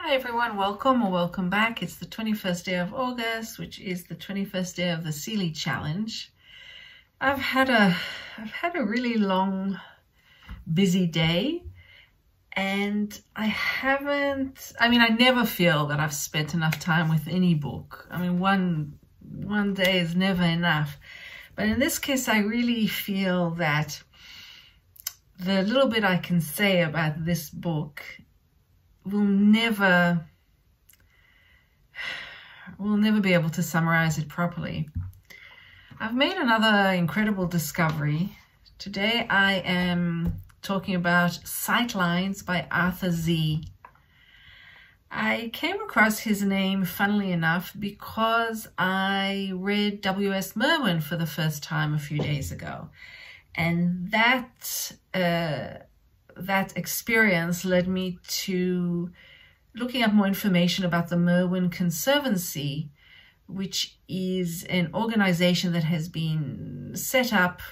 Hi everyone, welcome or welcome back. It's the 21st day of August, which is the 21st day of the Sealy Challenge. I've had a really long, busy day, and I never feel that I've spent enough time with any book. I mean, one day is never enough. But in this case, I really feel that the little bit I can say about this book we'll never be able to summarize it properly. I've made another incredible discovery. Today I am talking about Sightlines by Arthur Z. I came across his name, funnily enough, because I read W.S. Merwin for the first time a few days ago. And that experience led me to looking up more information about the Merwin Conservancy, which is an organization that has been set up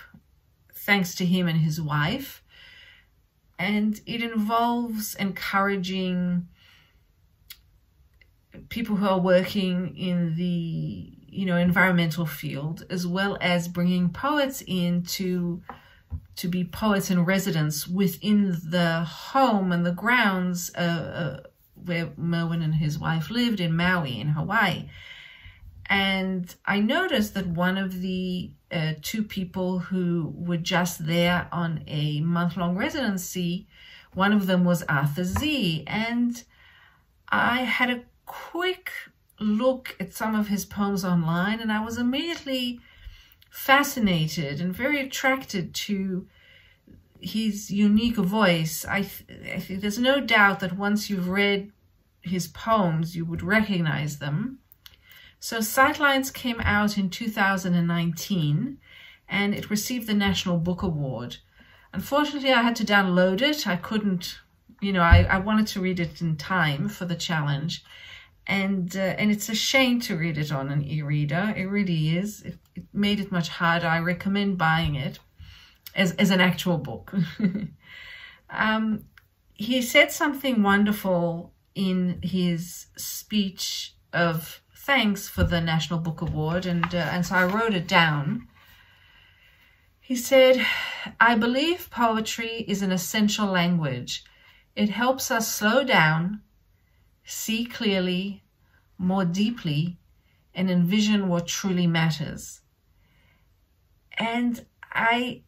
thanks to him and his wife. And it involves encouraging people who are working in the environmental field, as well as bringing poets in to be poets in residence within the home and the grounds where Merwin and his wife lived in Maui in Hawaii. And I noticed that one of the two people who were just there on a month-long residency, one of them was Arthur Z. And I had a quick look at some of his poems online, and I was immediately fascinated and very attracted to his unique voice. I think there's no doubt that once you've read his poems, you would recognize them. So Sightlines came out in 2019, and it received the National Book Award. Unfortunately, I had to download it. I couldn't, I wanted to read it in time for the challenge. And it's a shame to read it on an e-reader. It really is. It made it much harder. I recommend buying it as an actual book. He said something wonderful in his speech of thanks for the National Book Award, and so I wrote it down. He said, "I believe poetry is an essential language. It helps us slow down, see clearly, more deeply, and envision what truly matters." And I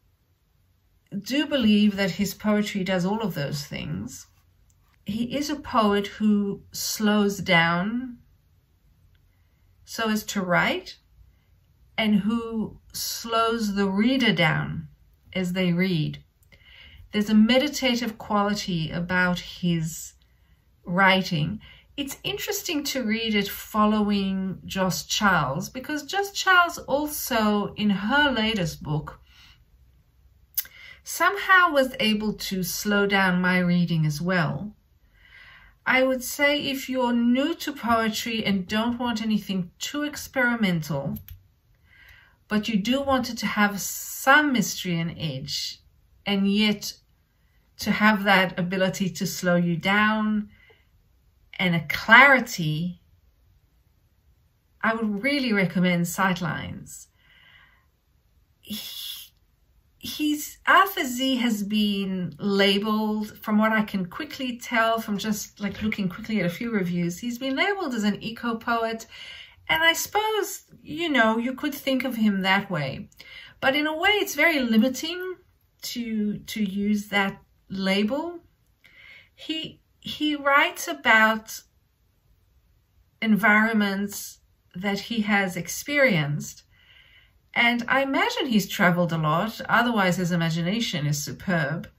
do believe that his poetry does all of those things. He is a poet who slows down so as to write, and who slows the reader down as they read. There's a meditative quality about his writing. It's interesting to read it following Joss Charles, because Joss Charles also, in her latest book, somehow was able to slow down my reading as well. I would say if you're new to poetry and don't want anything too experimental, but you do want it to have some mystery and edge, and yet to have that ability to slow you down and a clarity, I would really recommend Sightlines. Arthur Z has been labeled, from what I can quickly tell from just looking quickly at a few reviews, he's been labeled as an eco-poet, and I suppose, you could think of him that way. But in a way, it's very limiting to use that label. He writes about environments that he has experienced, and I imagine he's traveled a lot, otherwise his imagination is superb.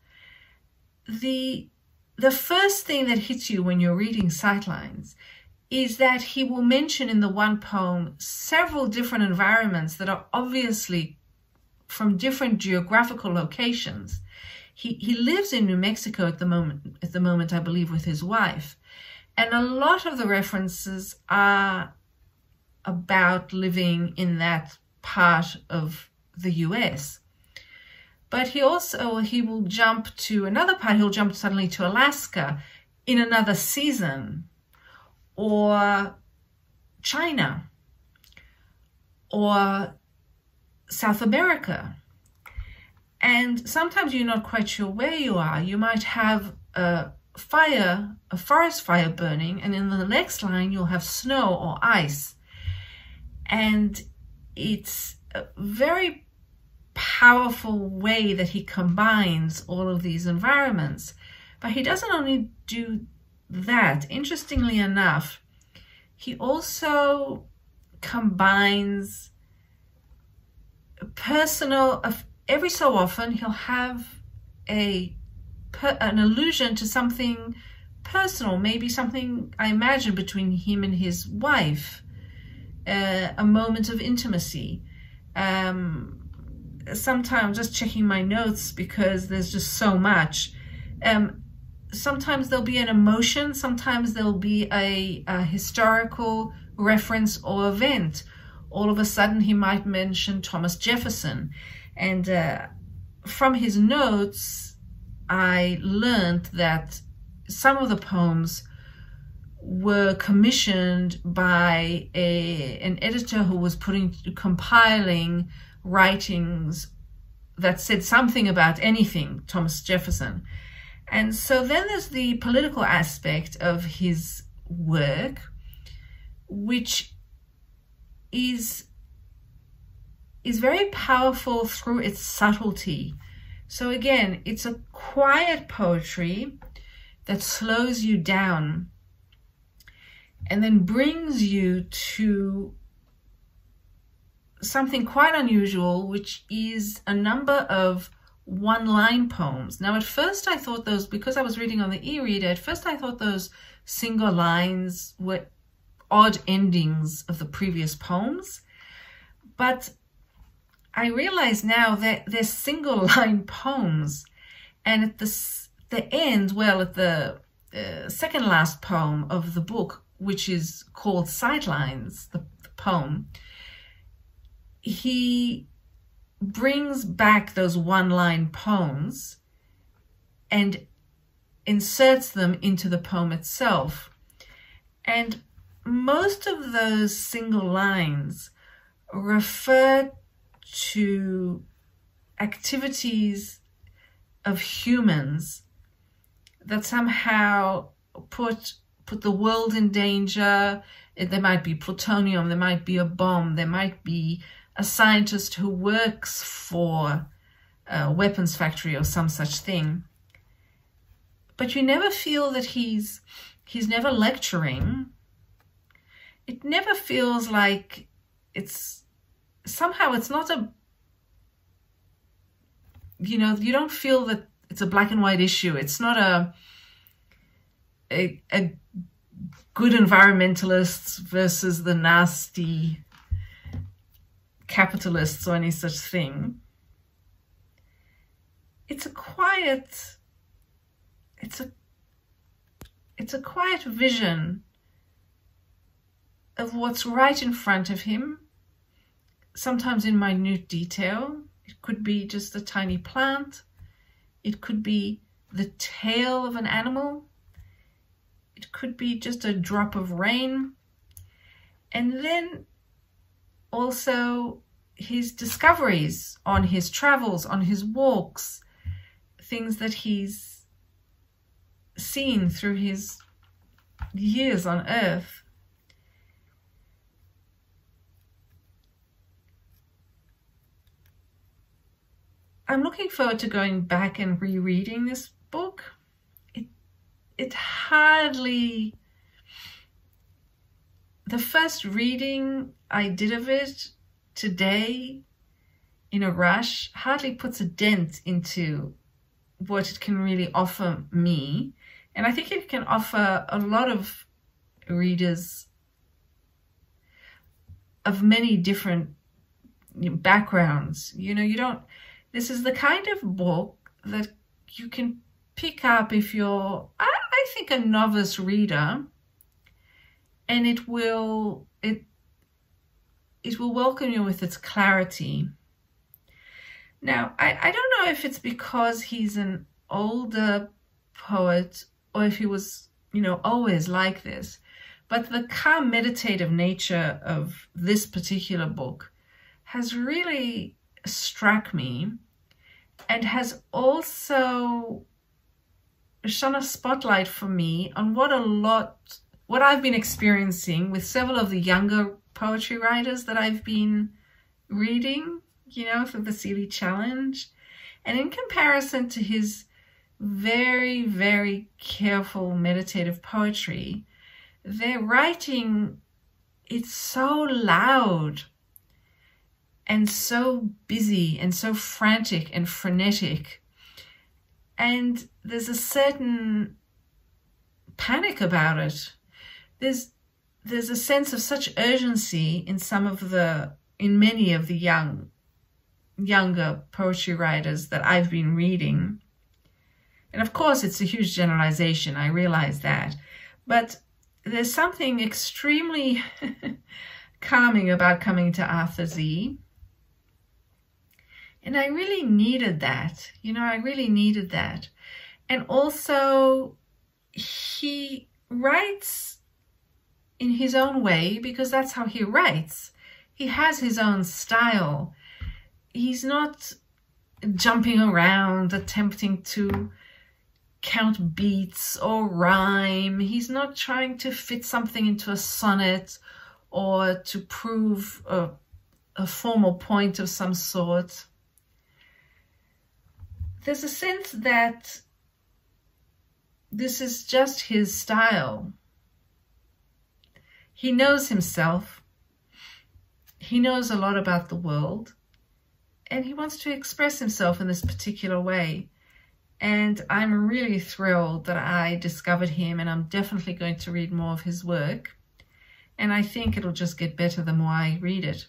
The first thing that hits you when you're reading Sightlines is that he will mention in the one poem several different environments that are obviously from different geographical locations. He lives in New Mexico at the moment, I believe, with his wife. And a lot of the references are about living in that part of the US. But he will jump to another part. He'll jump suddenly to Alaska in another season, or China, or South America. And sometimes you're not quite sure where you are. You might have a forest fire burning, and in the next line you'll have snow or ice. And it's a very powerful way that he combines all of these environments. But he doesn't only do that. Interestingly enough, he also combines personal, every so often he'll have an allusion to something personal, maybe something, I imagine, between him and his wife, a moment of intimacy. Sometimes, just checking my notes because there's just so much. Sometimes there'll be an emotion, sometimes there'll be a historical reference or event. All of a sudden he might mention Thomas Jefferson. And from his notes, I learned that some of the poems were commissioned by an editor who was compiling writings that said something about anything, Thomas Jefferson. And so then there's the political aspect of his work, which is very powerful through its subtlety. So again, it's a quiet poetry that slows you down and then brings you to something quite unusual, which is a number of one-line poems. Now, at first I thought those, because I was reading on the e-reader, at first I thought those single lines were odd endings of the previous poems. But I realize now that they're single line poems. And at the end, well, at the second last poem of the book, which is called Sightlines, the poem, he brings back those one-line poems and inserts them into the poem itself. And most of those single lines refer to activities of humans that somehow put the world in danger. There might be plutonium, there might be a bomb, there might be a scientist who works for a weapons factory or some such thing. But you never feel that he's never lecturing. It never feels like it's not a, you don't feel that it's a black and white issue. It's not a good environmentalists versus the nasty capitalists or any such thing. It's a quiet vision of what's right in front of him, sometimes in minute detail. It could be just a tiny plant. It could be the tail of an animal. It could be just a drop of rain. And then also his discoveries on his travels, on his walks, things that he's seen through his years on Earth. I'm looking forward to going back and rereading this book. It hardly, the first reading I did of it today in a rush hardly puts a dent into what it can really offer me. And I think it can offer a lot of readers of many different backgrounds. This is the kind of book that you can pick up if you're, I think, a novice reader, and it will welcome you with its clarity. Now, I don't know if it's because he's an older poet or if he was, always like this, But the calm meditative nature of this particular book has really struck me, and has also shone a spotlight for me on what I've been experiencing with several of the younger poetry writers that I've been reading, you know, through the Seeley Challenge. And in comparison to his very, very careful meditative poetry, their writing, it's so loud and so busy and so frantic and frenetic. And there's a certain panic about it. There's a sense of such urgency in many of the younger poetry writers that I've been reading. And of course, it's a huge generalization. I realize that. But there's something extremely calming about coming to Arthur Z. And I really needed that. You know, I really needed that. And also, he writes in his own way, because that's how he writes. He has his own style. He's not jumping around, attempting to count beats or rhyme. He's not trying to fit something into a sonnet or to prove a formal point of some sort. There's a sense that this is just his style. He knows himself. He knows a lot about the world. And he wants to express himself in this particular way. And I'm really thrilled that I discovered him, and I'm definitely going to read more of his work. And I think it'll just get better the more I read it.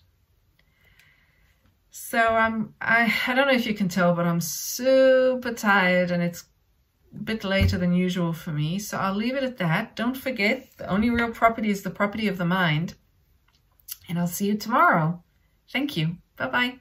So I don't know if you can tell, but I'm super tired, and it's a bit later than usual for me. So I'll leave it at that. Don't forget, the only real property is the property of the mind. And I'll see you tomorrow. Thank you. Bye-bye.